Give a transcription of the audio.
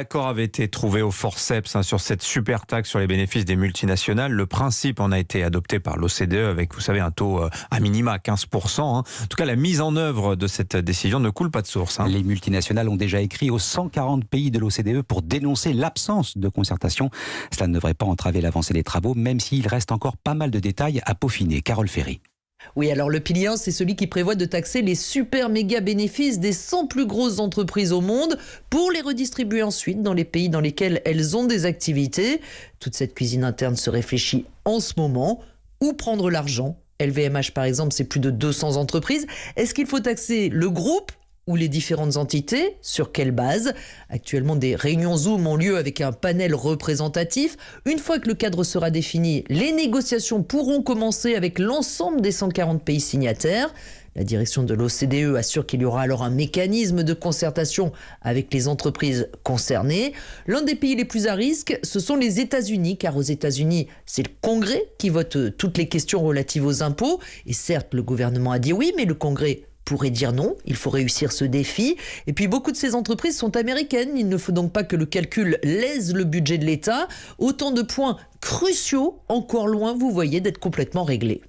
L'accord avait été trouvé au forceps sur cette super taxe sur les bénéfices des multinationales. Le principe en a été adopté par l'OCDE avec, vous savez, un taux à minima 15%. En tout cas, la mise en œuvre de cette décision ne coule pas de source. Les multinationales ont déjà écrit aux 140 pays de l'OCDE pour dénoncer l'absence de concertation. Cela ne devrait pas entraver l'avancée des travaux, même s'il reste encore pas mal de détails à peaufiner. Carole Ferry. Oui, alors le pilier 1, c'est celui qui prévoit de taxer les super méga bénéfices des 100 plus grosses entreprises au monde pour les redistribuer ensuite dans les pays dans lesquels elles ont des activités. Toute cette cuisine interne se réfléchit en ce moment. Où prendre l'argent ? LVMH par exemple, c'est plus de 200 entreprises. Est-ce qu'il faut taxer le groupe ou les différentes entités? Sur quelle base? Actuellement, des réunions Zoom ont lieu avec un panel représentatif. Une fois que le cadre sera défini, les négociations pourront commencer avec l'ensemble des 140 pays signataires. La direction de l'OCDE assure qu'il y aura alors un mécanisme de concertation avec les entreprises concernées. L'un des pays les plus à risque, ce sont les États-Unis, car aux États-Unis, c'est le Congrès qui vote toutes les questions relatives aux impôts. Et certes, le gouvernement a dit oui, mais le Congrès pourrait dire non, il faut réussir ce défi. Et puis beaucoup de ces entreprises sont américaines, il ne faut donc pas que le calcul lèse le budget de l'État. Autant de points cruciaux, encore loin, vous voyez, d'être complètement réglés.